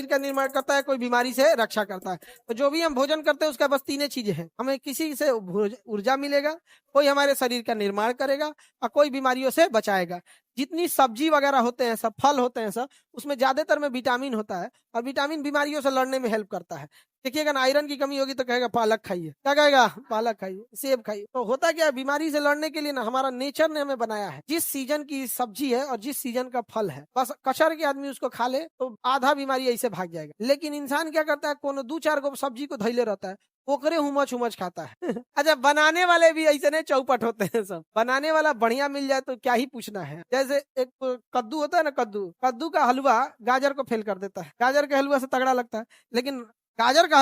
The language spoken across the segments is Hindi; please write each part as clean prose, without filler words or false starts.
शरीर का निर्माण करता है, कोई बीमारी से रक्षा करता है। तो जो भी हम भोजन करते हैं उसका बस तीन चीजें हैं, हमें किसी से ऊर्जा मिलेगा, कोई हमारे शरीर का निर्माण करेगा और कोई बीमारियों से बचाएगा। जितनी सब्जी वगैरह होते हैं सब, फल होते हैं सब, उसमें ज्यादातर में विटामिन होता है और विटामिन बीमारियों से लड़ने में हेल्प करता है। देखिएगा ना, आयरन की कमी होगी तो कहेगा पालक खाइए, क्या कहेगा, पालक खाइए, सेब खाइए। तो होता क्या है, बीमारी से लड़ने के लिए ना हमारा नेचर ने हमें बनाया है, जिस सीजन की सब्जी है और जिस सीजन का फल है, बस कचर के आदमी उसको खा ले तो आधा बीमारी ऐसे भाग जाएगा। लेकिन इंसान क्या करता है, कोनो दो चार को सब्जी को धैले रहता है, ओकरे हुमच हुमच खाता है। अच्छा, बनाने वाले भी ऐसे नहीं चौपट होते हैं सब, बनाने वाला बढ़िया मिल जाए तो क्या ही पूछना है। जैसे एक कद्दू होता है ना, कद्दू का हलवा गाजर को फेल कर देता है, गाजर के हलवा से तगड़ा लगता है, लेकिन गाजर का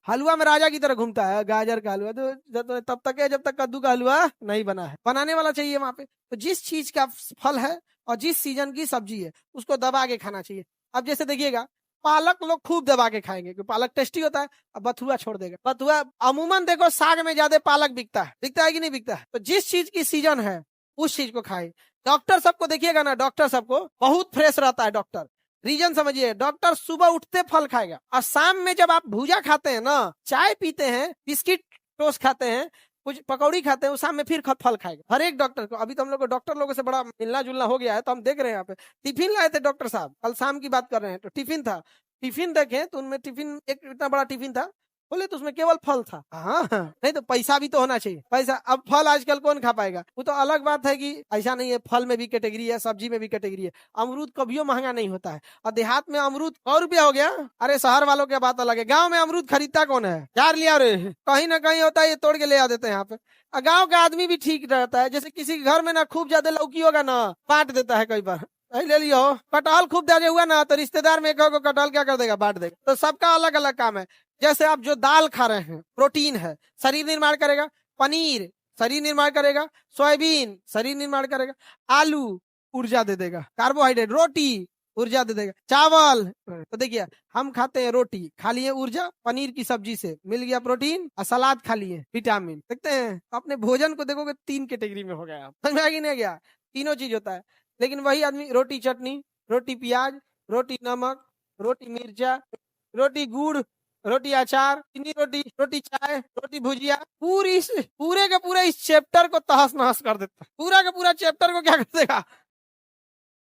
हलवा में राजा की तरह घूमता है। गाजर का हलवा तो तब तक है जब तक कद्दू का हलवा नहीं बना है, बनाने वाला चाहिए वहां पे। तो जिस चीज का फल है और जिस सीजन की सब्जी है उसको दबा के खाना चाहिए। अब जैसे देखिएगा, पालक लोग खूब दबा के खाएंगे क्योंकि पालक टेस्टी होता है, अब बथुआ छोड़ देगा। बथुआ अमूमन देखो साग में ज्यादा पालक बिकता है कि नहीं बिकता है। तो जिस चीज की सीजन है उस चीज को खाए। डॉक्टर सबको देखिएगा ना, डॉक्टर सबको बहुत फ्रेश रहता है डॉक्टर। रीजन समझिए, डॉक्टर सुबह उठते फल खाएगा और शाम में जब आप भूजा खाते हैं ना, चाय पीते हैं, बिस्किट टोस्ट खाते हैं, कुछ पकौड़ी खाते हैं, उस शाम में फिर फल खाएगा। हर एक डॉक्टर को, अभी तो हम लोग को डॉक्टर लोगों से बड़ा मिलना जुलना हो गया है, तो हम देख रहे हैं यहाँ पे टिफिन लाए थे डॉक्टर साहब, कल शाम की बात कर रहे हैं, तो टिफिन था, टिफिन देखे तो उनमें टिफिन एक इतना बड़ा टिफिन था, बोले तो उसमें केवल फल था। हाँ नहीं तो पैसा भी तो होना चाहिए, पैसा। अब फल आजकल कौन खा पाएगा, वो तो अलग बात है कि ऐसा नहीं है, फल में भी कैटेगरी है, सब्जी में भी कैटेगरी है। अमरूद कभी महंगा नहीं होता है, और देहात में अमरूद 100 रुपया हो गया, अरे शहर वालों की बात अलग है। गाँव में अमरूद खरीदता कौन है, यार लिया रे, कहीं ना कहीं होता है, ये तोड़ के ले आ देते हैं यहाँ पे। गाँव का आदमी भी ठीक रहता है, जैसे किसी घर में ना खूब ज्यादा लौकी होगा ना, बांट देता है कई बार, ले लियो। कटहल खूब ज्यादा हुआ ना तो रिश्तेदार में एक को कटहल क्या कर देगा, बांट देगा। तो सबका अलग अलग काम है। जैसे आप जो दाल खा रहे हैं, प्रोटीन है, शरीर निर्माण करेगा। पनीर शरीर निर्माण करेगा। सोयाबीन शरीर निर्माण करेगा। आलू ऊर्जा दे देगा। कार्बोहाइड्रेट, रोटी ऊर्जा दे देगा। चावल, तो देखिए हम खाते हैं रोटी, खा लिए ऊर्जा, पनीर की सब्जी से मिल गया प्रोटीन, और सलाद खा लिए विटामिन। देखते हैं अपने भोजन को, देखोगे 3 कैटेगरी में हो गया। आप समझ में आ गया नहीं गया, तीनों चीज होता है। लेकिन वही आदमी रोटी चटनी, रोटी प्याज, रोटी नमक, रोटी मिर्चा, रोटी गुड़, रोटी अचार, चीनी रोटी, रोटी चाय, रोटी भुजिया, पूरे के पूरे इस चैप्टर को तहस नहस कर देता है। पूरा का पूरा चैप्टर को क्या कर देगा,